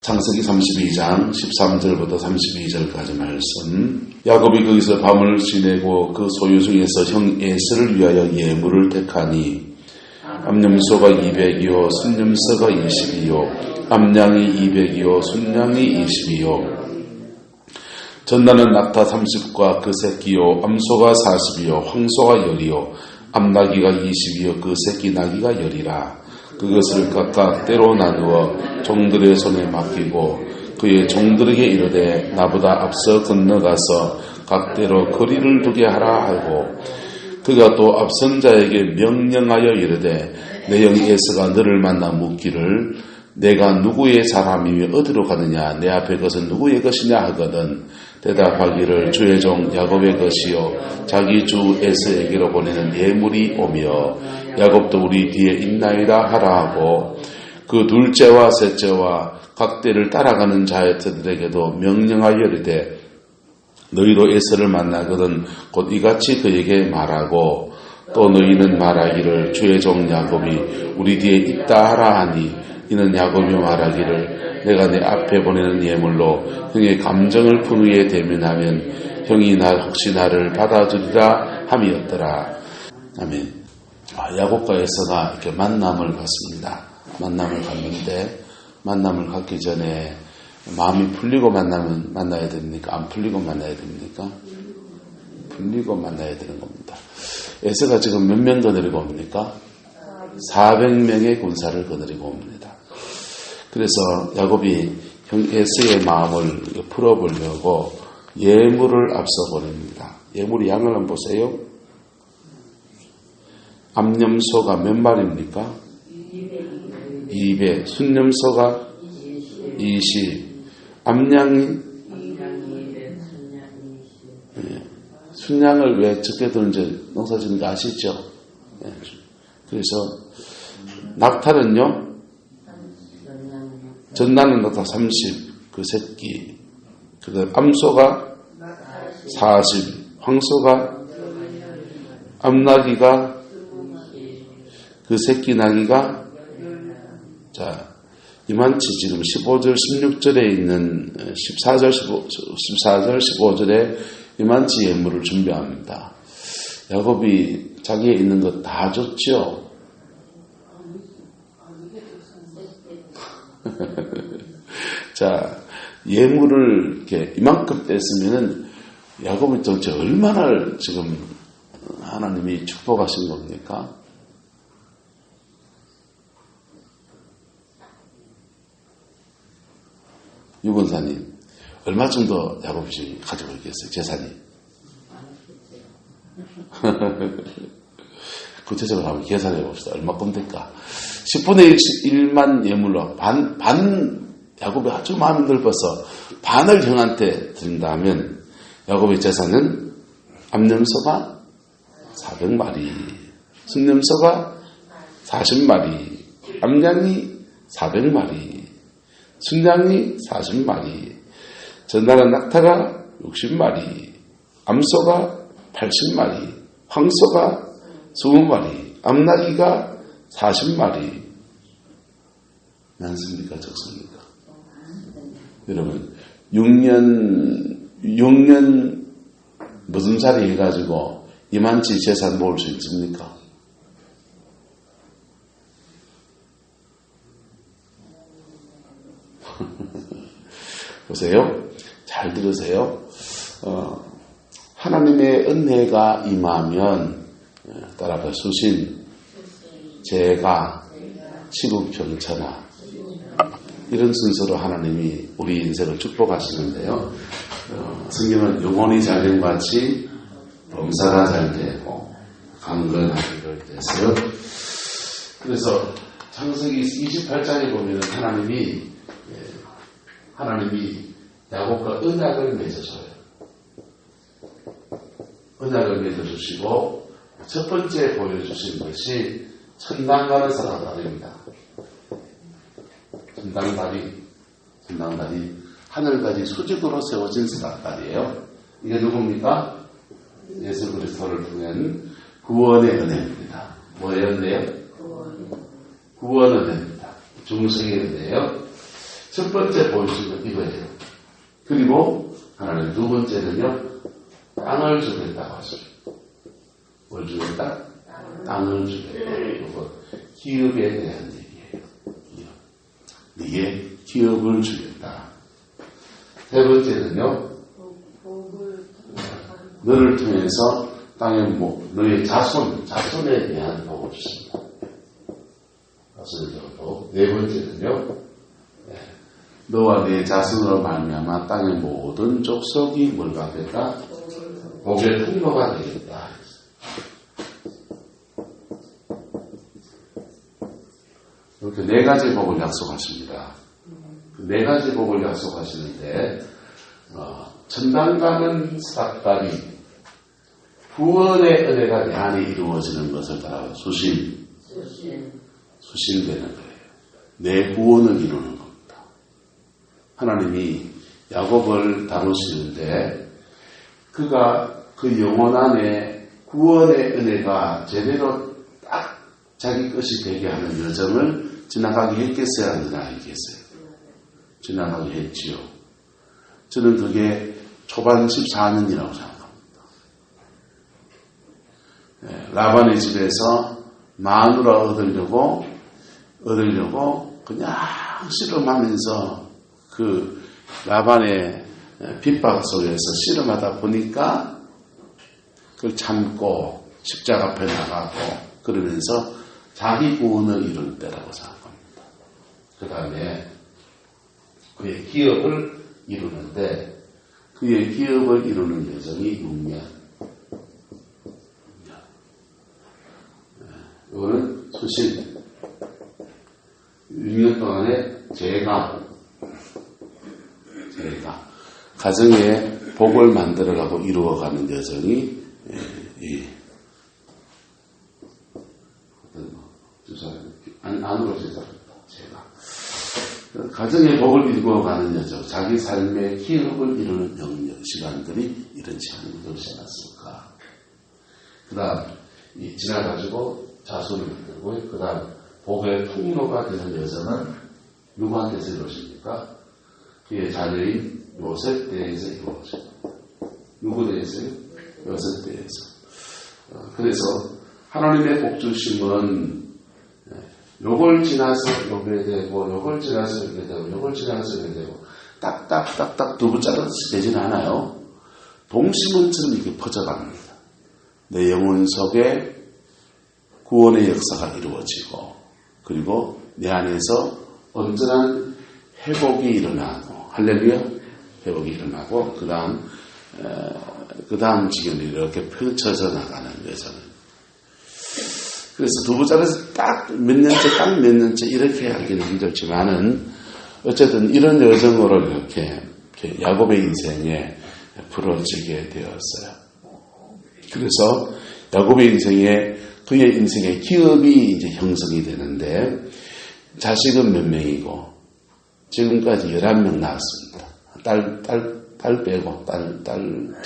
창세기 32장 13절부터 32절까지 말씀. 야곱이 거기서 밤을 지내고 그 소유 중에서 형 에서를 위하여 예물을 택하니 암염소가 200이요 순염소가 20이요 암양이 200이요 순양이 20이요 전나는 낙타 30과 그 새끼요 암소가 40이요 황소가 10이요 암나귀가 20이요 그 새끼 나귀가 10이라. 그것을 각각 때로 나누어 종들의 손에 맡기고 그의 종들에게 이르되 나보다 앞서 건너가서 각대로 거리를 두게 하라 하고 그가 또 앞선 자에게 명령하여 이르되 내 형 에서가 너를 만나 묻기를 내가 누구의 사람이며 어디로 가느냐 내 앞에 것은 누구의 것이냐 하거든 대답하기를 주의 종 야곱의 것이요 자기 주 에서에게로 보내는 예물이 오며 야곱도 우리 뒤에 있나이다 하라 하고 그 둘째와 셋째와 각대를 따라가는 자들에게도 명령하여 이르되 너희로 에서를 만나거든 곧 이같이 그에게 말하고 또 너희는 말하기를 주의 종 야곱이 우리 뒤에 있다 하라 하니 이는 야곱이 말하기를 내가 내 앞에 보내는 예물로 형의 감정을 푼 후에 대면하면 형이 혹시 나를 받아주리라 함이었더라. 아멘. 야곱과 에서가 이렇게 만남을 갖습니다. 만남을 갖는데 만남을 갖기 전에 마음이 풀리고 만나야 됩니까? 안 풀리고 만나야 됩니까? 풀리고 만나야 되는 겁니다. 에서가 지금 몇 명 거느리고 옵니까? 400명의 군사를 거느리고 옵니다. 그래서 야곱이 형 에서의 마음을 풀어보려고 예물을 앞서 보냅니다. 예물의 양을 한번 보세요. 암염소가 몇 마리입니까? 200. 순염소가 20. 암양이 순양을 왜 적게 두는지 농사 짓는 거 아시죠? 그래서 낙타는요? 전나는 낙타 30, 그 새끼. 그다음 암소가 40, 황소가 암나귀가 그 새끼 나귀가 자 이만치 지금 15절 16절에 있는 14절 15절에 이만치 예물을 준비합니다. 야곱이 자기에 있는 것 다 줬죠. 자 예물을 이렇게 이만큼 뺐으면은 야곱이 도대체 얼마나 지금 하나님이 축복하신 겁니까? 유건사님, 얼마 정도 야곱이 가지고 있겠어요, 재산이? 구체적으로 한번 계산해 봅시다. 얼마큼 될까? 10분의 1만 예물로 야곱이 아주 마음이 넓어서 반을 형한테 드린다면 야곱의 재산은 암염소가 400마리, 순염소가 40마리, 암양이 400마리, 순양이 40마리, 전나는 낙타가 60마리, 암소가 80마리, 황소가 20마리, 암나귀가 40마리. 많습니까? 적습니까? 여러분, 6년 무슨 살이 해가지고 이만치 재산 모을 수 있습니까? 보세요. 잘 들으세요. 하나님의 은혜가 임하면 따라서 수신, 재가, 시국평천하 이런 순서로 하나님이 우리 인생을 축복하시는데요. 성경은 영혼이 잘된 같이 범사가 잘되고 강건하기를 돼서요. 그래서 창세기 28장에 보면 하나님이 야곱과 언약을 맺어줘요. 언약을 맺어주시고 첫 번째 보여주신 것이 천당 가는 사람들입니다. 천당다리 하늘까지 수직으로 세워진 사람들이에요. 이게 누굽니까? 예수 그리스도를 통한 구원의 은혜입니다. 뭐의 은혜요? 구원 은혜입니다. 중생의 은혜요. 첫 번째 보여준 건 이거예요. 그리고 하나님 두 번째는요, 땅을 주겠다고 하십니다. 뭘 주겠다? 땅을 주겠다. 이거 기업에 대한 얘기예요. 네게 기업을 주겠다. 세 번째는요, 너를 통해서 땅에 너의 자손에 대한 복을 주십니다. 네 번째는요, 너와 네 자손으로 말미암아 땅의 모든 족속이 뭘 받겠다? 복의 통로가 되겠다. 이렇게 네 가지 복을 약속하십니다. 그 네 가지 복을 약속하시는데 천당 가는 사람이 구원의 은혜가 내 안에 이루어지는 것을 따라 수신되는 거예요. 내 구원을 이루는 겁니다. 하나님이 야곱을 다루시는데 그가 그 영혼 안에 구원의 은혜가 제대로 딱 자기 것이 되게 하는 여정을 지나가게 했겠어요? 안 지나가겠어요? 지나가게 했지요. 저는 그게 초반 14년이라고 생각합니다. 라반의 집에서 마누라 얻으려고 그냥 씨름하면서 그 라반의 핍박 속에서 씨름하다 보니까 그걸 참고 십자가 앞에 나가고 그러면서 자기 구원을 이룰 때라고 생각합니다. 그 다음에 그의 기업을 이루는데 그의 기업을 이루는 여정이 6년. 이거는 수신. 6년 동안에 제가 가정에 복을 만들어가고 이루어가는 여정이 안으로 제가 가정의 복을 이루어가는 여정, 자기 삶의 기업을 이루는 영역 시간들이 이런 시간이 무엇이 났을까? 그 다음 지나가지고 자손을 만들고 그 다음 복의 통로가 되는 여정은 누구한테서 이루어집니까? 그의 자녀인 요셉 때에서 이루어집니다. 누구 때에서요? 요셉 때에서. 그래서 하나님의 복주심은 요걸 지나서 요게 되고 요걸 지나서 요게 되고 요걸 지나서 요게 되고 딱딱딱딱 두부 짜듯이 되진 않아요. 동심원처럼 이렇게 퍼져갑니다. 내 영혼 속에 구원의 역사가 이루어지고 그리고 내 안에서 온전한 회복이 일어나고 할렐루야 회복이 일어나고 그 다음 지경이 이렇게 펼쳐져 나가는 여정을. 그래서 두부 자르서 딱 몇 년째 이렇게 하기는 힘들지만은 어쨌든 이런 여정으로 이렇게 야곱의 인생에 풀어지게 되었어요. 그래서 야곱의 인생에 그의 인생의 기업이 이제 형성이 되는데 자식은 몇 명이고 지금까지 11명 낳았습니다. 딸 빼고 딸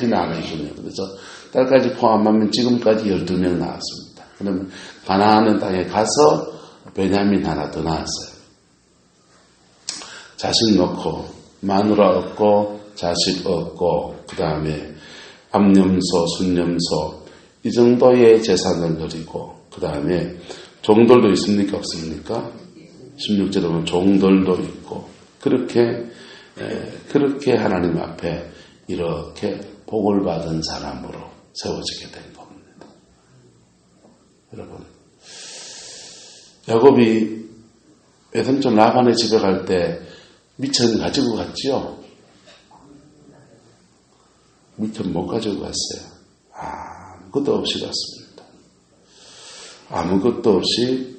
하나 있군요. 그래서 딸까지 포함하면 지금까지 12명 낳았습니다. 그러면 가나안 땅에 가서 베냐민 하나 더 낳았어요. 자식 넣고 마누라 얻고 자식 얻고 그 다음에 암염소 순염소 이 정도의 재산을 누리고 그 다음에 종들도 있습니까 없습니까? 16절에 보면 종들도 있고 그렇게 하나님 앞에 이렇게 복을 받은 사람으로 세워지게 된 겁니다. 여러분, 야곱이 외삼촌 라반의 집에 갈 때 미천 가지고 갔지요? 미천 못 가지고 갔어요. 아무것도 없이 갔습니다. 아무것도 없이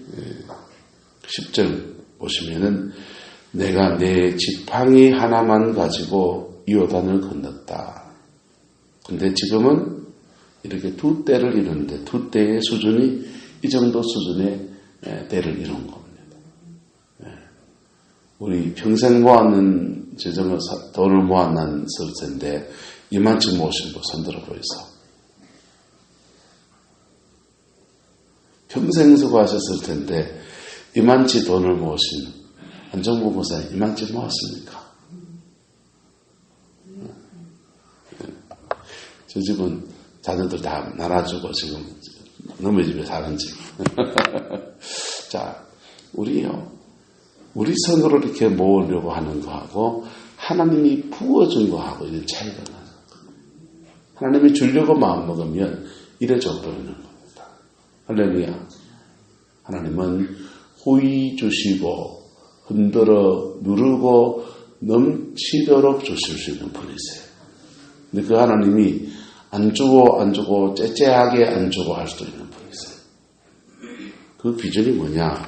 10절 보시면은 내가 내 지팡이 하나만 가지고 요단을 건넜다. 근데 지금은 이렇게 두 때를 이루는데 두 때의 수준이 이 정도 수준의 때를 이룬 겁니다. 우리 평생 모았는 재정을 돈을 모았는 설세인데 이만치 모으신 분 손들어 보이소. 평생 수고하셨을 텐데 이만치 돈을 모으신 한정무 목사님 이만큼 모았습니까? 저 집은 자녀들 다 나눠주고 지금 너희 집에 사는 집. 자, 우리 선으로 이렇게 모으려고 하는 거하고 하나님이 부어준 거하고 이런 차이가 나요. 하나님이 주려고 마음먹으면 이래 줘버리는 겁니다. 할렐루야. 하나님은 후히 주시고 흔들어 누르고 넘치도록 주실 수 있는 분이세요. 근데 그 하나님이 안 주고 째째하게 안 주고 할 수도 있는 분이세요. 그 기준이 뭐냐?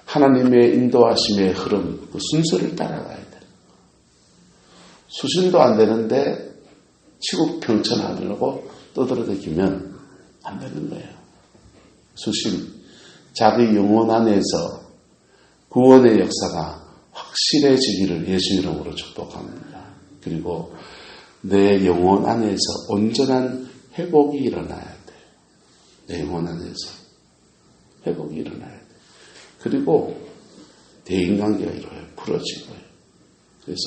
하나님의 인도하심의 흐름, 그 순서를 따라가야 돼요. 수신도 안 되는데 치국평천하려고 떠들어대기면 안 되는 거예요. 수신, 자기 영혼 안에서 구원의 역사가 확실해지기를 예수 이름으로 축복합니다. 그리고 내 영혼 안에서 온전한 회복이 일어나야 돼요. 내 영혼 안에서 회복이 일어나야 돼요. 그리고 대인관계가 이루어요. 풀어지고요. 그래서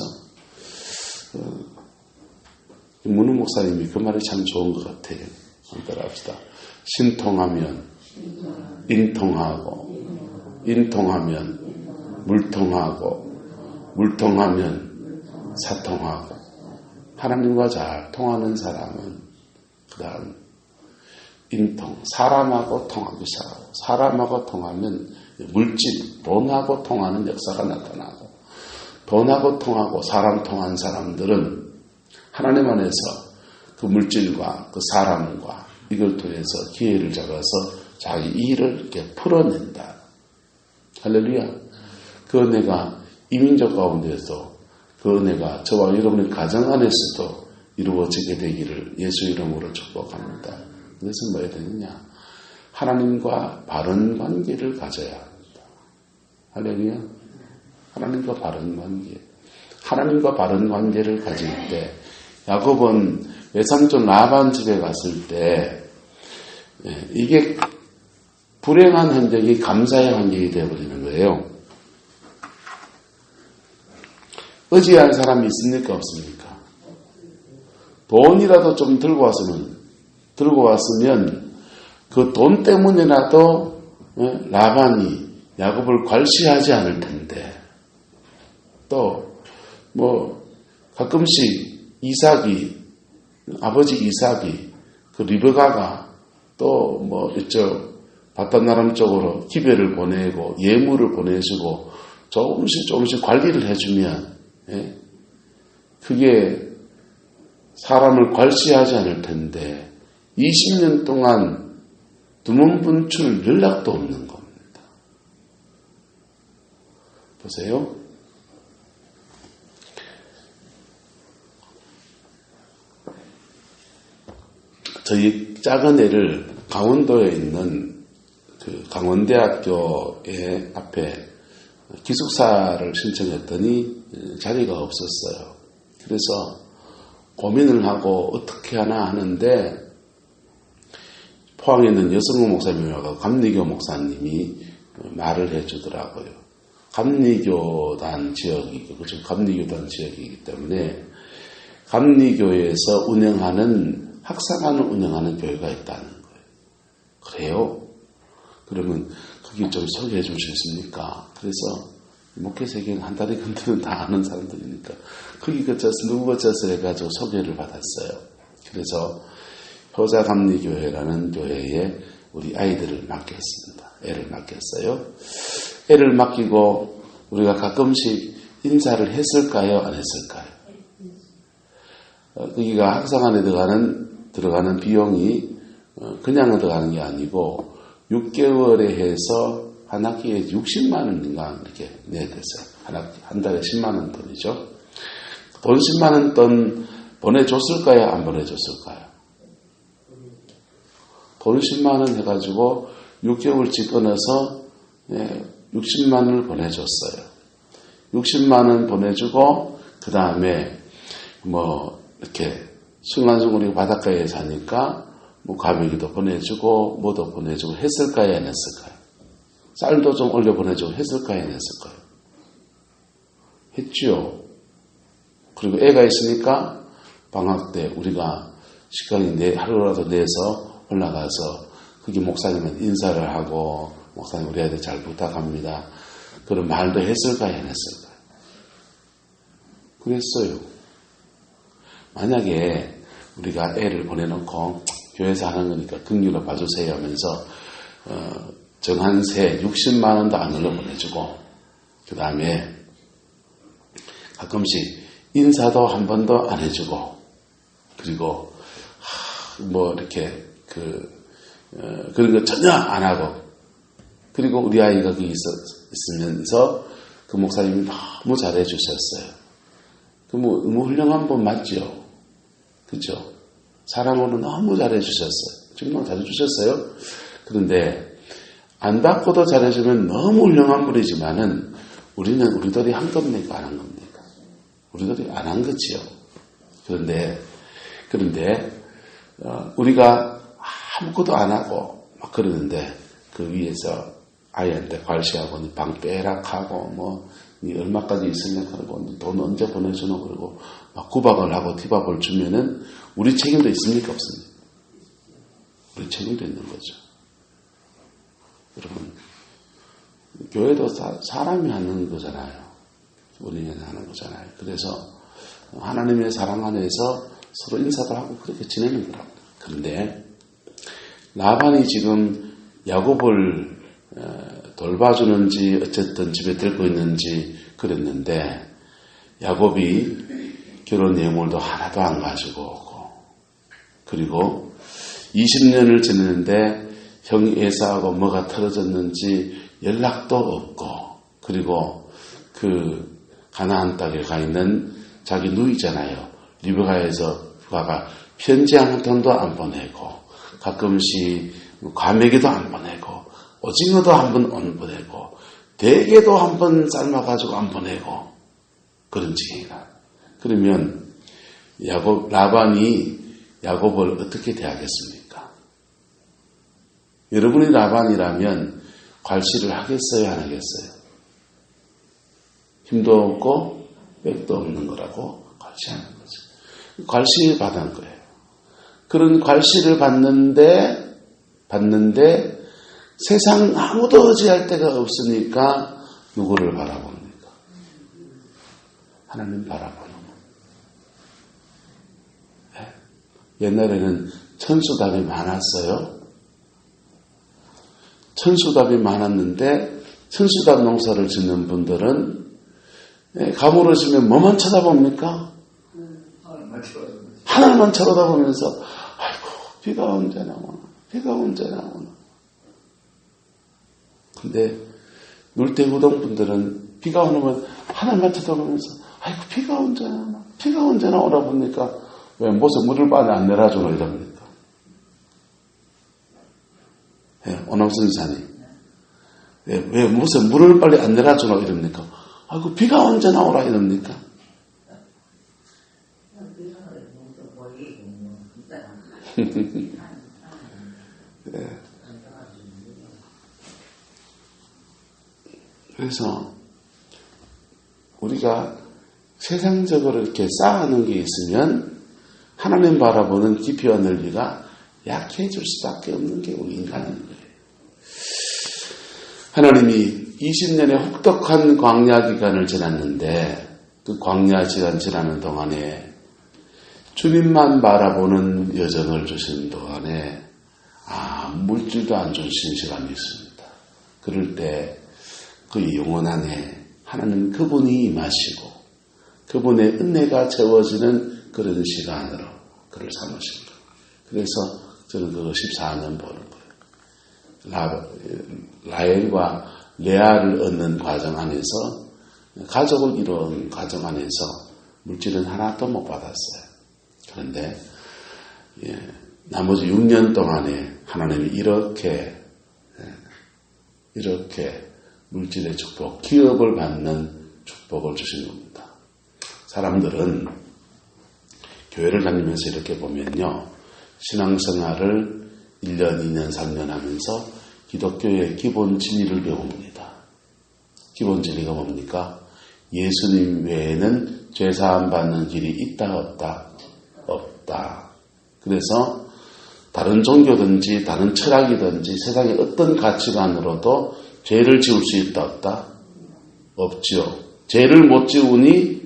문우 목사님이 그 말이 참 좋은 것 같아요. 따라합시다. 신통하면 인통하고, 인통하면 물통하고, 물통하면 사통하고. 하나님과 잘 통하는 사람은 그 다음 인통, 사람하고 통하기 시작하고, 사람하고 통하면 물질, 돈하고 통하는 역사가 나타나고, 돈하고 통하고 사람 통한 사람들은 하나님 안에서 그 물질과 그 사람과 이걸 통해서 기회를 잡아서 자기 일을 이렇게 풀어낸다. 할렐루야. 그 은혜가 이민족 가운데서 그 은혜가 저와 여러분의 가정 안에서도 이루어지게 되기를 예수 이름으로 축복합니다. 그래서 뭐 해야 되느냐? 하나님과 바른 관계를 가져야 합니다. 할렐루야. 하나님과 바른 관계. 하나님과 바른 관계를 가질 때 야곱은 외삼촌 라반 집에 갔을 때 이게 불행한 환경이 감사의 환경이 되어버리는 거예요. 의지할 사람이 있습니까? 없습니까? 돈이라도 좀 들고 왔으면 그 돈 때문에라도 라반이 야곱을 괄시하지 않을 텐데, 또 가끔씩 아버지 이삭이 그 리브가가 또 이쪽 바닷나람 쪽으로 기별을 보내고 예물을 보내주고 조금씩 관리를 해주면 그게 사람을 괄시하지 않을 텐데 20년 동안 두문분출 연락도 없는 겁니다. 보세요. 저희 작은 애를 강원도에 있는 그 강원대학교의 앞에 기숙사를 신청했더니 자리가 없었어요. 그래서 고민을 하고 어떻게 하나 하는데 포항에 있는 여성호 목사님하고 감리교 목사님이 말을 해주더라고요. 감리교단 지역이기 때문에 감리교에서 학사관을 운영하는 교회가 있다는 거예요. 그래요? 그러면 거기 좀 소개해 주시겠습니까? 그래서 목회세계는 한 다리 건너면 다 아는 사람들이니까 거기 거쳐서 누구 거쳐서 해가지고 소개를 받았어요. 그래서 효자감리교회라는 교회에 우리 아이들을 맡겼습니다. 애를 맡겼어요. 애를 맡기고 우리가 가끔씩 인사를 했을까요? 안 했을까요? 거기가 학사관에 들어가는 비용이 그냥 들어가는 게 아니고 6개월에 해서 한 학기에 60만 원인가 이렇게 내야 됐어요. 한 달에 10만 원 돈이죠. 돈 10만 원 돈 보내줬을까요? 안 보내줬을까요? 돈 10만 원 해가지고 6개월치 끊어서 60만 원을 보내줬어요. 60만 원 보내주고 그 다음에 이렇게 순간순간 바닷가에 사니까 가메기도 보내주고 뭐도 보내주고 했을까요? 안 했을까요? 쌀도 좀 올려 보내주고 했을까요? 안 했을까요? 했죠. 그리고 애가 있으니까 방학 때 우리가 시간이 하루라도 내서 올라가서 거기 목사님은 인사를 하고 목사님 우리 애들 잘 부탁합니다. 그런 말도 했을까요? 안 했을까요? 그랬어요. 만약에 우리가 애를 보내놓고 교회에서 하는 거니까 긍휼로 봐주세요 하면서 정한세 60만 원도 안 흘러보내주고 그 다음에 가끔씩 인사도 한 번도 안 해주고 그리고 뭐 이렇게 그런 거 전혀 안 하고 그리고 우리 아이가 거기 있으면서 그 목사님이 너무 잘해 주셨어요. 너무 훌륭한 분 맞죠? 그죠? 사랑으로 너무 잘해 주셨어요. 정말 잘해 주셨어요. 그런데 안 받고도 잘해주면 너무 훌륭한 분이지만은 우리들이 한 겁니까? 안 한 겁니까? 우리들이 안 한 거지요. 그런데 우리가 아무것도 안 하고 막 그러는데 그 위에서 아이한테 괄시하고 방 빼락하고 니 얼마까지 있으냐 그러고 돈 언제 보내주노 그러고 막 구박을 하고 티박을 주면은 우리 책임도 있습니까? 없습니까? 우리 책임도 있는 거죠. 여러분, 교회도 사람이 하는 거잖아요. 우리는 하는 거잖아요. 그래서 하나님의 사랑 안에서 서로 인사도 하고 그렇게 지내는 거라고. 그런데 라반이 지금 야곱을 돌봐주는지 어쨌든 집에 데리고 있는지 그랬는데 야곱이 결혼 예물도 하나도 안 가지고 오고 그리고 20년을 지내는데 형 에사하고 뭐가 틀어졌는지 연락도 없고 그리고 그 가나안 땅에 가 있는 자기 누이잖아요. 리브가가 편지 한 통도 안 보내고 가끔씩 과메기도 안 보내고 오징어도 한 번 안 보내고 대게도 한 번 삶아가지고 안 보내고 그런 지경이라. 그러면 라반이 야곱을 어떻게 대하겠습니까? 여러분이 라반이라면 괄시를 하겠어요? 안 하겠어요? 힘도 없고 백도 없는 거라고 괄시하는 거죠. 괄시 받은 거예요. 그런 괄시를 받는데 세상 아무도 의지할 데가 없으니까 누구를 바라봅니까? 하나님 바라보는 거. 네? 옛날에는 천수답이 많았어요. 천수답이 많았는데 천수답 농사를 짓는 분들은 가물어지면 뭐만 쳐다봅니까? 하나님만 쳐다보면서 아이고 비가 언제 나오나 근데 놀대구동 분들은 비가 오면 하나님만 쳐다보면서 아이고 비가 언제 나오나 보니까 왜 무슨 물을 빨리 안 내려주나 이럽니까? 오남순 사님 왜 무슨 물을 빨리 안 내려주나 이럽니까? 아이고 비가 언제 나오라 이럽니까? 네. 그래서 우리가 세상적으로 이렇게 쌓아놓은 게 있으면 하나님 바라보는 깊이와 넓이가 약해질 수밖에 없는 게 우리 인간인 거예요. 하나님이 20년의 혹독한 광야 기간을 지났는데 그 광야 기간 지나는 동안에 주님만 바라보는 여정을 주신 동안에 물질도 안 주신 시간이 있습니다. 그럴 때 그 영혼 안에 하나님 그분이 임하시고 그분의 은혜가 채워지는 그런 시간으로 그를 삼으신 거예요. 그래서 저는 그거 14년 보는 거예요. 라헬과 레아를 얻는 과정 안에서 가족을 이룬 과정 안에서 물질은 하나도 못 받았어요. 그런데 나머지 6년 동안에 하나님이 이렇게 물질의 축복, 기업을 받는 축복을 주신 겁니다. 사람들은 교회를 다니면서 이렇게 보면요. 신앙생활을 1년, 2년, 3년 하면서 기독교의 기본 진리를 배웁니다. 기본 진리가 뭡니까? 예수님 외에는 죄사함 받는 길이 있다 없다? 없다. 그래서 다른 종교든지 다른 철학이든지 세상의 어떤 가치관으로도 죄를 지울 수 있다 없다? 없죠. 죄를 못 지우니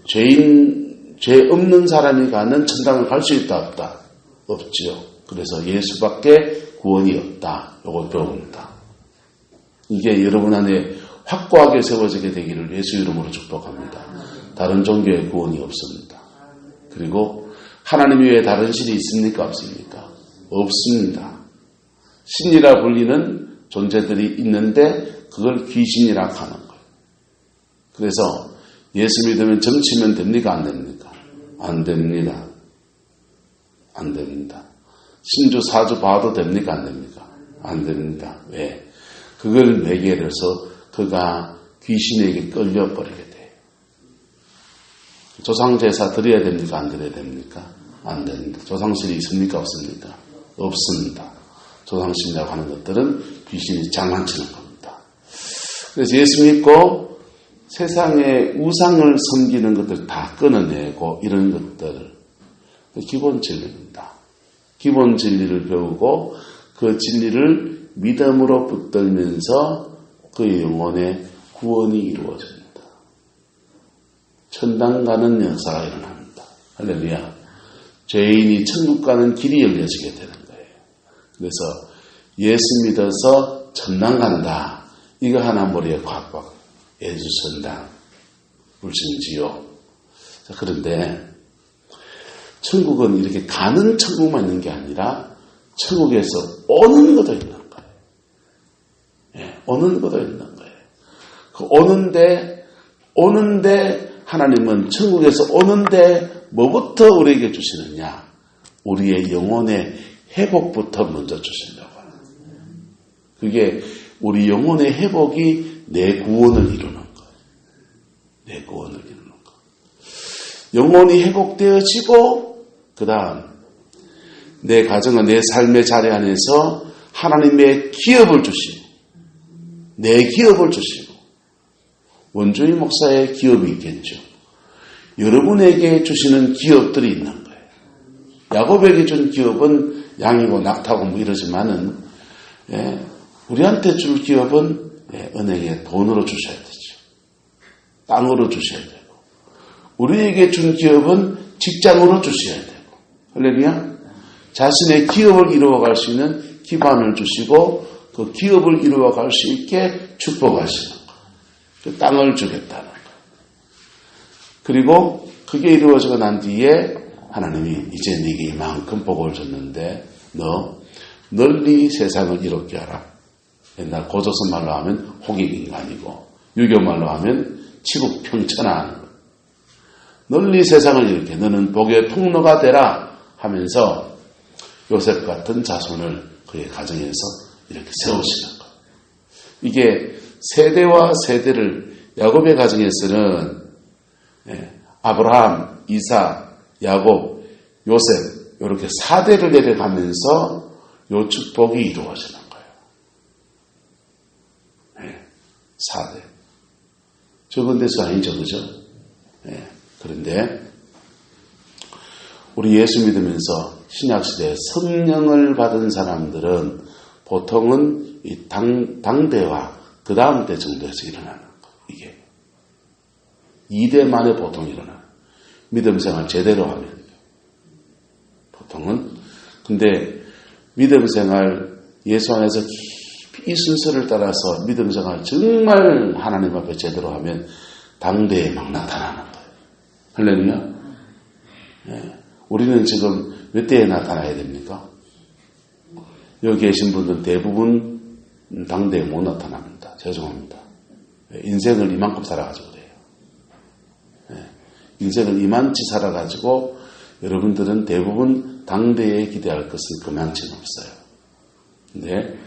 죄 없는 사람이 가는 천당을 갈 수 있다 없다? 없죠. 그래서 예수밖에 구원이 없다. 이걸 배웁니다. 이게 여러분 안에 확고하게 세워지게 되기를 예수 이름으로 축복합니다. 다른 종교에 구원이 없습니다. 그리고 하나님 외에 다른 신이 있습니까? 없습니까? 없습니다. 신이라 불리는 존재들이 있는데 그걸 귀신이라 하는 거예요. 그래서 예수 믿으면 점치면 됩니까? 안 됩니까? 안 됩니다. 안 됩니다. 신주 사주 봐도 됩니까? 안 됩니까? 안 됩니다. 왜? 그걸 매개로 해서 그가 귀신에게 끌려버리게 돼요. 조상제사 드려야 됩니까? 안 드려야 됩니까? 안 됩니다. 조상신이 있습니까? 없습니까? 없습니다. 조상신이라고 하는 것들은 귀신이 장난치는 겁니다. 그래서 예수 믿고 세상의 우상을 섬기는 것들 다 끊어내고 이런 것들 기본 진리입니다. 기본 진리를 배우고 그 진리를 믿음으로 붙들면서 그의 영혼의 구원이 이루어집니다. 천당 가는 역사가 일어납니다. 할렐루야. 죄인이 천국 가는 길이 열려지게 되는 거예요. 그래서 예수 믿어서 천당 간다. 이거 하나 머리에 꽉꽉 예수 천당 불신지요. 그런데 천국은 이렇게 가는 천국만 있는 게 아니라 천국에서 오는 것도 있는 거예요. 오는 것도 있는 거예요. 그 오는데 하나님은 천국에서 오는데 뭐부터 우리에게 주시느냐? 우리의 영혼의 회복부터 먼저 주시려고 하는 거예요. 그게 우리 영혼의 회복이 내 구원을 이루는 거예요. 내 구원을 이루는 거예요. 영혼이 회복되어지고 그 다음 내 가정과 내 삶의 자리 안에서 하나님의 기업을 주시고 내 기업을 주시고 원주희 목사의 기업이 있겠죠. 여러분에게 주시는 기업들이 있는 거예요. 야곱에게 준 기업은 양이고 낙타고 뭐 이러지만은 우리한테 줄 기업은 은행에 돈으로 주셔야 되죠. 땅으로 주셔야 되고 우리에게 준 기업은 직장으로 주셔야 되고 할렐루야. 자신의 기업을 이루어갈 수 있는 기반을 주시고 그 기업을 이루어갈 수 있게 축복하시는 거예요. 그 땅을 주겠다는 거예요. 그리고 그게 이루어지고 난 뒤에 하나님이 이제 네게 이만큼 복을 줬는데 너 널리 세상을 이롭게 하라. 옛날 고조선 말로 하면 호객인간이고 유교 말로 하면 치국평천하는 거예요. 널리 세상을 이롭게 너는 복의 통로가 되라 하면서 요셉 같은 자손을 그의 가정에서 이렇게 세우시는 거예요. 이게 세대와 세대를 야곱의 가정에서는 아브라함, 이삭, 야곱, 요셉 이렇게 4대를 내려가면서 요 축복이 이루어지는 거예요. 4대. 적은 데서 아니죠, 그죠? 그런데 우리 예수 믿으면서 신약시대에 성령을 받은 사람들은 보통은 이 당대와 그 다음 때 정도에서 일어나는 거예요. 이게 2대 만에 보통 일어나는 믿음 생활 제대로 하면 보통은. 근데 믿음 생활 예수 안에서 깊이 이 순서를 따라서 믿음 생활 정말 하나님 앞에 제대로 하면 당대에 막 나타나는 거예요. 할렐루야. 우리는 지금 몇 대에 나타나야 됩니까? 여기 계신 분들은 대부분 당대에 못 나타납니다. 죄송합니다. 인생을 이만큼 살아가지고 그래요. 인생을 이만치 살아가지고 여러분들은 대부분 당대에 기대할 것은 그만치는 없어요. 근데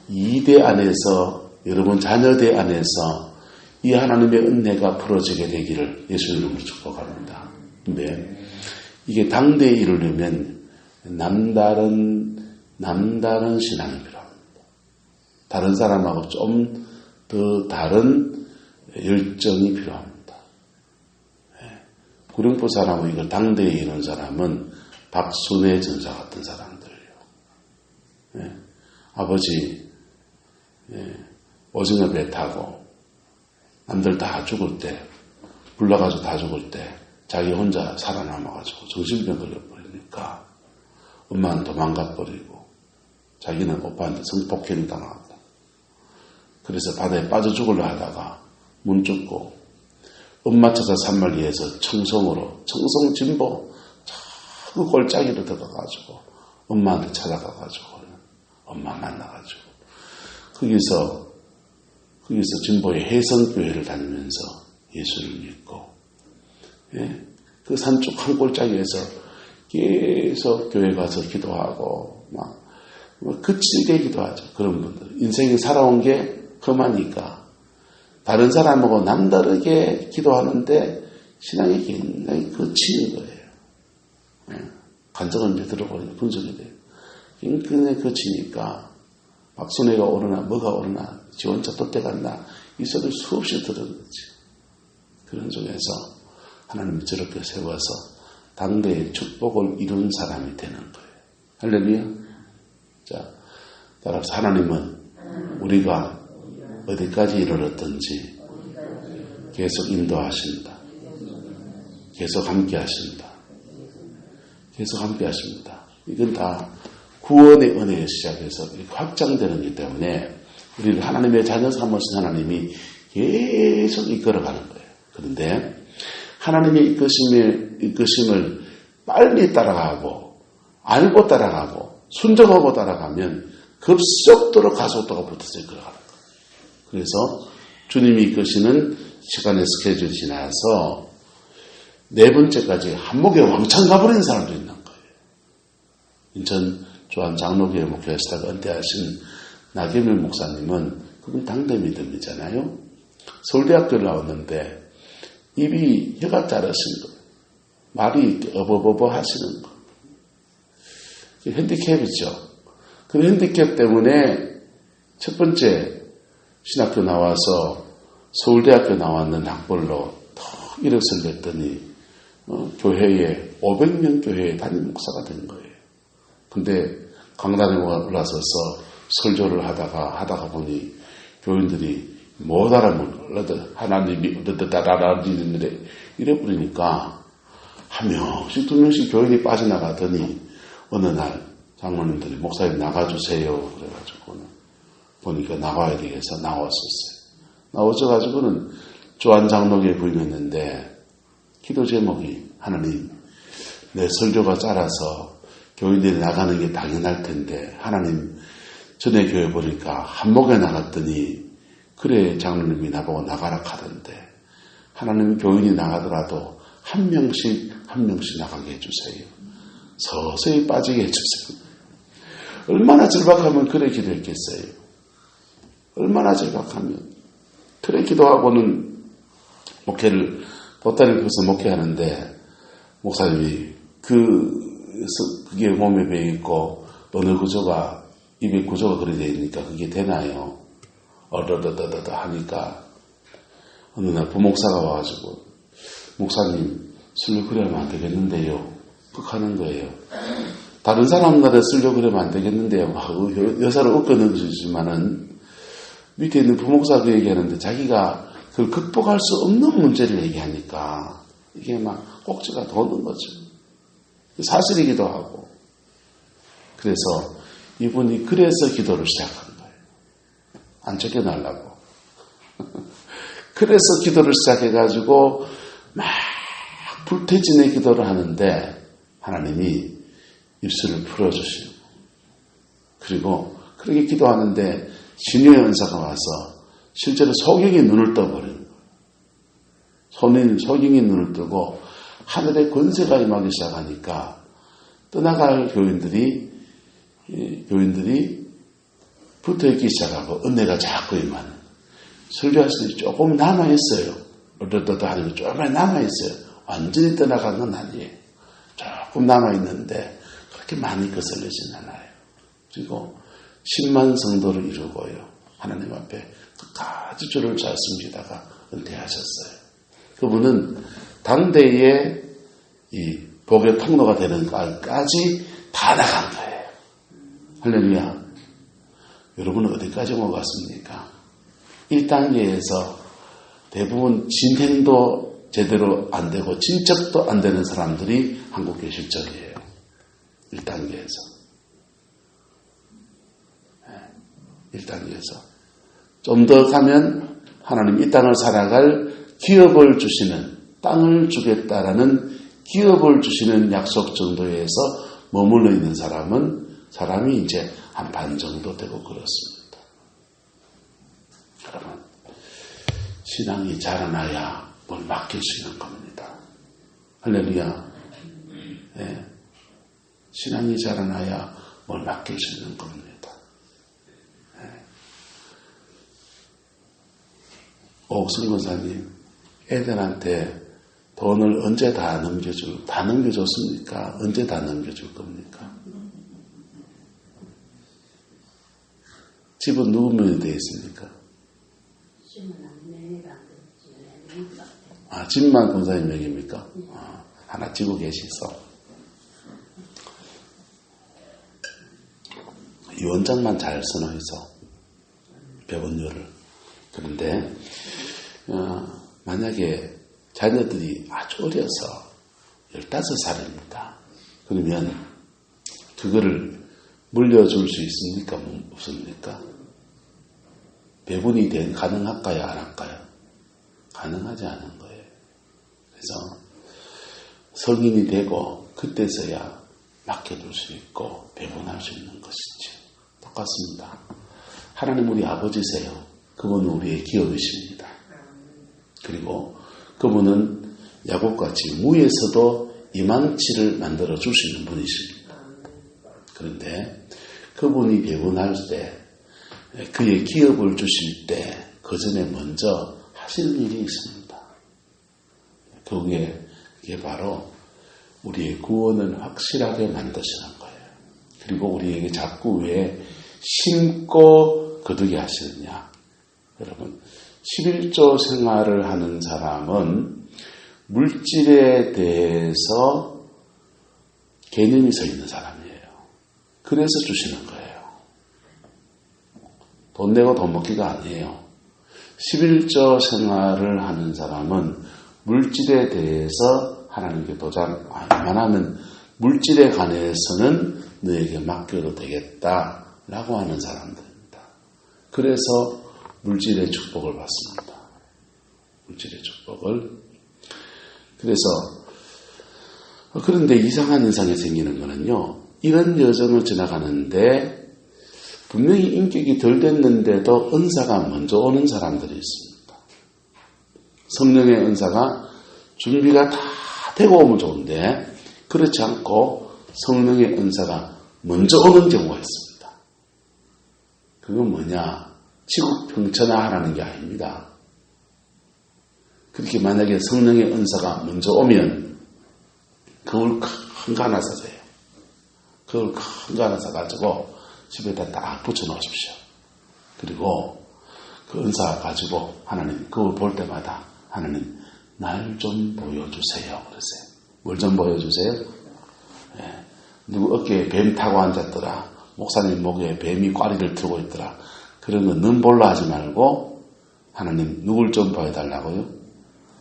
이 대 안에서 여러분 자녀대 안에서 이 하나님의 은혜가 풀어지게 되기를 예수 이름으로 축복합니다. 근데 이게 당대에 이르려면 남다른 신앙이 필요합니다. 다른 사람하고 좀 더 다른 열정이 필요합니다. 구룡포 사람은 이걸 당대에 이룬 사람은 박순애 전사 같은 사람들이에요. 아버지 오징어 배 타고 남들 다 죽을 때, 불나가지고 다 죽을 때 자기 혼자 살아남아가지고 정신병 걸려버리니까 엄마는 도망가버리고 자기는 오빠한테 성폭행 당하고, 그래서 바다에 빠져 죽으려 하다가 문 쫓고 엄마 찾아 산말리에서 청송으로, 청송 진보 그 골짜기로 들어가가지고 엄마한테 찾아가가지고 엄마 만나가지고 거기서 진보의 해성교회를 다니면서 예수를 믿고, 그 산쪽 한 골짜기에서 계속 교회 가서 기도하고 막 그치게 기도하죠. 그런 분들 인생이 살아온 게 험하니까 다른 사람하고 남다르게 기도하는데 신앙이 굉장히 거치는 거예요. 간증을 이제 들어보니까 분석이 돼요. 굉장히 거치니까 박순애가 오르나 뭐가 오르나 지 혼자 돛대 갔나 이 소리 수없이 들은 거지. 그런 속에서 하나님이 저렇게 세워서 당대의 축복을 이룬 사람이 되는 거예요. 할렐루야. 자, 따라서 하나님은 우리가 어디까지 이르렀든지 계속 인도하신다. 계속 함께 하신다. 계속 함께 하십니다. 이건 다 구원의 은혜에 시작해서 확장되는 것이기 때문에 우리를 하나님의 자녀 삼으신 하나님이 계속 이끌어가는 거예요. 그런데 하나님의 이끄심을 빨리 따라가고 알고 따라가고 순종하고 따라가면 급속도로 가속도가 붙어서 이끌어가는 거예요. 그래서 주님이 이끄시는 시간의 스케줄이 지나서 네 번째까지 한목에 왕창 가버리는 사람도 있는 거예요. 인천 조한 장로교회 목회하시다가 은퇴하신 나경일 목사님은 그분 당대 믿음이잖아요. 서울대학교를 나왔는데 입이 혀가 자르신 거예요. 말이 어버버버 하시는 거. 핸디캡이죠. 그 핸디캡 때문에 첫 번째 신학교 나와서 서울대학교 나왔는 학벌로 더 이력서를 냈더니 교회에 500명 교회에 담임 목사가 된 거예요. 근데 강단에 올라서서 설교를 하다가 보니 교인들이 못 알아먹어. 하나님이 어떠다라라라는데 이래 버리니까 한 명씩 두 명씩 교인이 빠져나가더니 어느 날 장로님들이 목사님 나가주세요. 그래가지고는 보니까 나와야 되겠어. 나왔었어요. 나오셔가지고는 조한 장로교에 부임했는데 기도 제목이 하나님 내 설교가 짧아서 교인들이 나가는 게 당연할 텐데 하나님 전에 교회 보니까 한목에 나갔더니 그래 장로님이 나보고 나가라 하던데 하나님 교인이 나가더라도 한 명씩 나가게 해주세요. 서서히 빠지게 해주세요. 얼마나 절박하면 그래 기도했겠어요. 얼마나 절박하면 그래 기도하고는 목회를 보따리를 펴서 목회하는데 목사님이 그게 몸에 배있고 어느 구조가 입의 구조가 그렇게 되어 있으니까 그게 되나요? 어더더더더 하니까 어느 날 부목사가 와가지고 목사님 설교 그러면 안 되겠는데요. 극하는 거예요. 다른 사람들의 설교 그러면 안 되겠는데요. 여사를 웃겨 넣어주지만은 밑에 있는 부목사도 얘기하는데 자기가 그걸 극복할 수 없는 문제를 얘기하니까 이게 막 꼭지가 도는 거죠. 사실이기도 하고. 그래서 이분이 그래서 기도를 시작한 거예요. 안 쫓겨나려고. 그래서 기도를 시작해가지고 막 불태진의 기도를 하는데 하나님이 입술을 풀어주시고 그리고 그렇게 기도하는데 신유의 은사가 와서 실제로 소경이 눈을 떠버린 거예요. 소경이 눈을 뜨고 하늘의 권세가 임하기 시작하니까 떠나갈 교인들이 붙어있기 시작하고 은혜가 자꾸 임하는 설교하실 때 조금 남아있어요. 어떠어떠 하는 거 조금 남아있어요. 완전히 떠나간 건 아니에요. 조금 남아있는데 그렇게 많이 거슬리진 않아요. 그리고 10만 성도를 이루고요. 하나님 앞에 끝까지 주를 잘 섬기다가 은퇴하셨어요. 그분은 당대의 이 복의 통로가 되는 까지 다 나간 거예요. 할렐루야. 여러분은 어디까지 온 것 같습니까? 1단계에서 대부분 진행도 제대로 안 되고 진척도 안 되는 사람들이 한국교회 실적이에요. 1단계에서. 1단계에서. 좀 더 가면 하나님 이 땅을 살아갈 기업을 주시는, 땅을 주겠다라는 기업을 주시는 약속 정도에서 머물러 있는 사람이 이제 한 반 정도 되고 그렇습니다. 여러분, 신앙이 자라나야 뭘 맡길 수 있는 겁니다. 할렐루야. 네. 신앙이 자라나야 뭘 맡길 수 있는 겁니다. 네. 옥승 권사님, 애들한테 돈을 언제 다 넘겨줬습니까? 언제 다 넘겨줄 겁니까? 집은 누구 명이 되어 있습니까? 집만 권사님 명입니까? 하나 지고 계시소. 유언장만 잘 써놓이소. 배분료를. 그런데 만약에 자녀들이 아주 어려서 15살입니다. 그러면 그거를 물려줄 수 있습니까? 없습니까? 배분이 가능할까요? 안 할까요? 가능하지 않은 거예요. 그래서 성인이 되고 그때서야 맡겨둘 수 있고 배분할 수 있는 것이지. 똑같습니다. 하나님 우리 아버지세요. 그분은 우리의 기업이십니다. 그리고 그분은 야곱같이 무에서도 이만치를 만들어 주시는 분이십니다. 그런데 그분이 배분할 때 그의 기업을 주실 때 그 전에 먼저 하시는 일이 있습니다. 그게 바로 우리의 구원을 확실하게 만드시는 거예요. 그리고 우리에게 자꾸 왜 심고 거두게 하시느냐. 여러분 11조 생활을 하는 사람은 물질에 대해서 개념이 서 있는 사람이에요. 그래서 주시는 거예요. 돈 내고 돈 먹기가 아니에요. 11조 생활을 하는 사람은 물질에 대해서 하나님께 웬만하면 물질에 관해서는 너에게 맡겨도 되겠다라고 하는 사람들입니다. 그래서 물질의 축복을 받습니다. 물질의 축복을. 그런데 이상한 현상이 생기는 거는요. 이런 여정을 지나가는데 분명히 인격이 덜 됐는데도 은사가 먼저 오는 사람들이 있습니다. 성령의 은사가 준비가 다 되고 오면 좋은데 그렇지 않고 성령의 은사가 먼저 오는 경우가 있습니다. 그건 뭐냐? 지국평천하라는 게 아닙니다. 그렇게 만약에 성령의 은사가 먼저 오면 그걸 큰 거 하나 사세요. 그걸 큰 거 하나 사가지고 집에다 딱 붙여놓으십시오. 그리고 그 은사 가지고 하나님 그걸 볼 때마다 하나님 날 좀 보여주세요. 그러세요. 뭘 좀 보여주세요? 네. 누구 어깨에 뱀 타고 앉았더라. 목사님 목에 뱀이 꽈리를 틀고 있더라. 그런 거 눈볼로 하지 말고 하나님 누굴 좀 보여달라고요?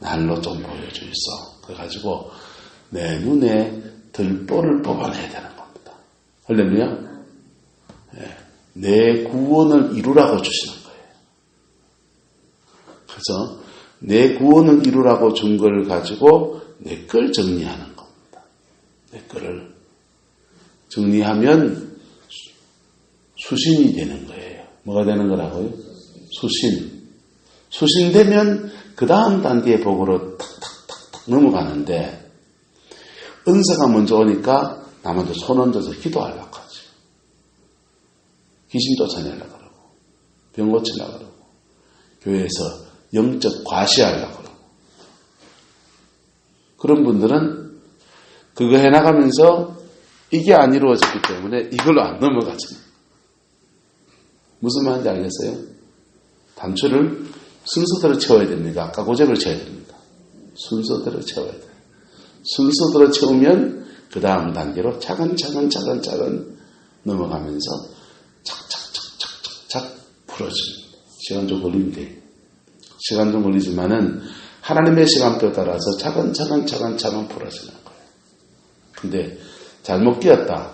날로 좀 보여주있어. 그래가지고 내 눈에 들보를 뽑아내야 되는 겁니다. 할렐루야? 네. 내 구원을 이루라고 주시는 거예요. 그래서 내 구원을 이루라고 준 걸 가지고 내 걸 정리하는 겁니다. 내 거를 정리하면 수신이 되는 거예요. 뭐가 되는 거라고요? 수신. 수신되면 그 다음 단계의 복으로 탁탁탁탁 넘어가는데 은사가 먼저 오니까 남한테 손 얹어서 기도하려고 하지. 귀신 쫓아내려고 그러고 병 고치려고 그러고 교회에서 영적 과시하려고 그러고 그런 분들은 그거 해나가면서 이게 안 이루어졌기 때문에 이걸로 안 넘어가죠. 무슨 말인지 알겠어요? 단추를 순서대로 채워야 됩니다. 가구잭을 채워야 됩니다. 순서대로 채워야 돼요. 순서대로 채우면 그 다음 단계로 차근차근 넘어가면서 착착착 풀어집니다. 시간 좀 걸립니다. 시간 좀 걸리지만은 하나님의 시간표에 따라서 차근차근 풀어지는 거예요. 근데 잘못 끼었다.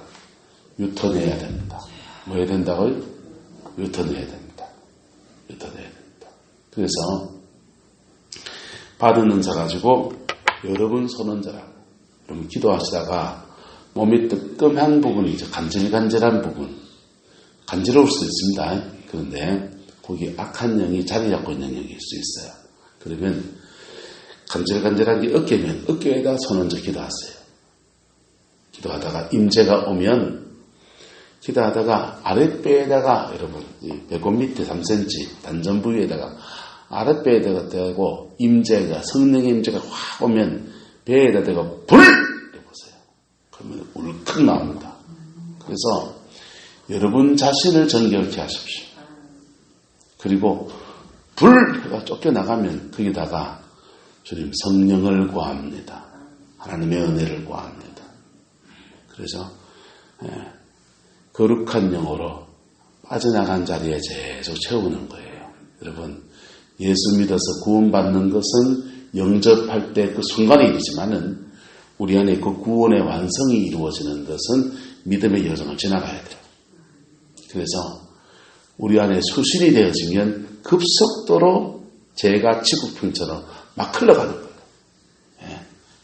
유턴해야 됩니다. 뭐 해야 된다고요? 유턴해야 됩니다. 그래서 받은 은사 가지고 여러분 손 얹으라고. 그러면 기도하시다가 몸이 뜨끔한 부분이 이제 간질간질한 부분, 간지러울 수 있습니다. 그런데 거기 악한 영이 자리 잡고 있는 영일 수 있어요. 그러면 간질간질한 게 어깨면 어깨에다 손 얹어 기도하세요. 기도하다가 임재가 오면 기도하다가 아랫배에다가 여러분 배꼽 밑에 3cm 단전 부위에다가 아랫배에다가 대고 임재가 성령의 임재가 확 오면 배에다 대고 불! 해보세요. 그러면 울컥 나옵니다. 그래서 여러분 자신을 정결케 하십시오. 그리고 불! 해가 쫓겨나가면 거기다가 주님 성령을 구합니다. 하나님의 은혜를 구합니다. 그래서 거룩한 영으로 빠져나간 자리에 계속 채우는 거예요. 여러분 예수 믿어서 구원받는 것은 영접할 때 그 순간의 일이지만은 우리 안에 그 구원의 완성이 이루어지는 것은 믿음의 여정을 지나가야 돼요. 그래서 우리 안에 수신이 되어지면 급속도로 죄가 지구풍처럼 막 흘러가는 거예요.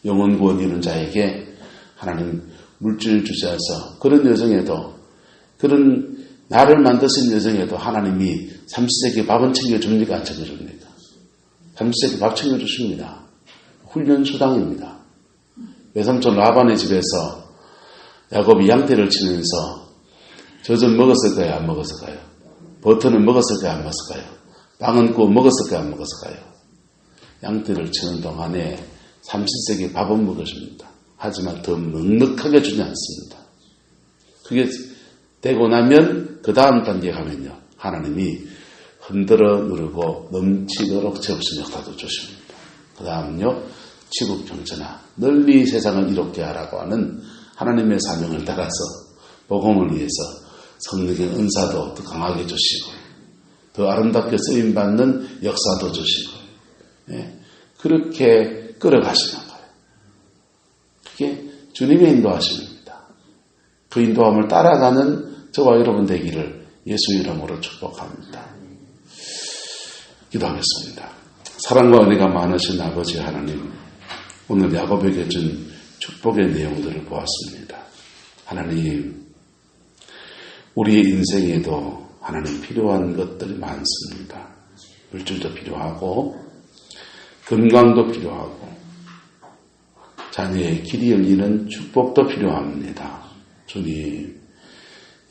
영혼 구원 이루는 자에게 하나님 물질을 주셔서 그런 여정에도 그런 나를 만드신 여정에도 하나님이 삼시세끼 밥은 챙겨줍니까? 안 챙겨줍니까? 삼시세끼 밥 챙겨주십니다. 훈련 수당입니다. 외삼촌 라반의 집에서 야곱이 양떼를 치면서 젖은 먹었을까요? 안 먹었을까요? 버터는 먹었을까요? 안 먹었을까요? 빵은 구워 먹었을까요? 안 먹었을까요? 양떼를 치는 동안에 삼시세끼 밥은 먹어줍니다. 하지만 더 넉넉하게 주지 않습니다. 그게 되고 나면 그 다음 단계에 가면요. 하나님이 흔들어 누르고 넘치도록 채우신 역사도 주십니다. 그 다음은요. 지구평천하 널리 세상을 이롭게 하라고 하는 하나님의 사명을 따라서 복음을 위해서 성령의 은사도 더 강하게 주시고 더 아름답게 쓰임받는 역사도 주시고 그렇게 끌어가시는 거예요. 그게 주님의 인도하심입니다. 그 인도함을 따라가는 저와 여러분 되기를 예수 이름으로 축복합니다. 기도하겠습니다. 사랑과 은혜가 많으신 아버지 하나님, 오늘 야곱에게 준 축복의 내용들을 보았습니다. 하나님, 우리의 인생에도 하나님 필요한 것들이 많습니다. 물질도 필요하고 건강도 필요하고 자녀의 길이 열리는 축복도 필요합니다. 주님,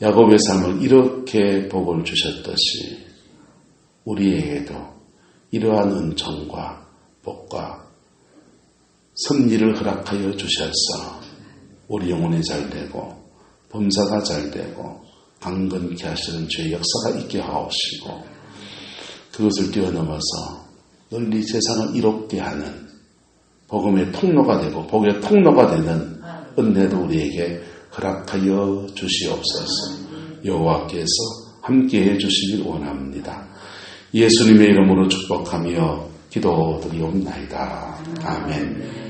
야곱의 삶을 이렇게 복을 주셨듯이 우리에게도 이러한 은총과 복과 섭리를 허락하여 주셔서 우리 영혼이 잘되고 범사가 잘되고 강건케 하시는 주의 역사가 있게 하옵시고 그것을 뛰어넘어서 널리 세상을 이롭게 하는 복음의 통로가 되고 복의 통로가 되는 은혜도 우리에게 허락하여 주시옵소서. 여호와께서 함께해 주시길 원합니다. 예수님의 이름으로 축복하며 기도드리옵나이다. 아멘.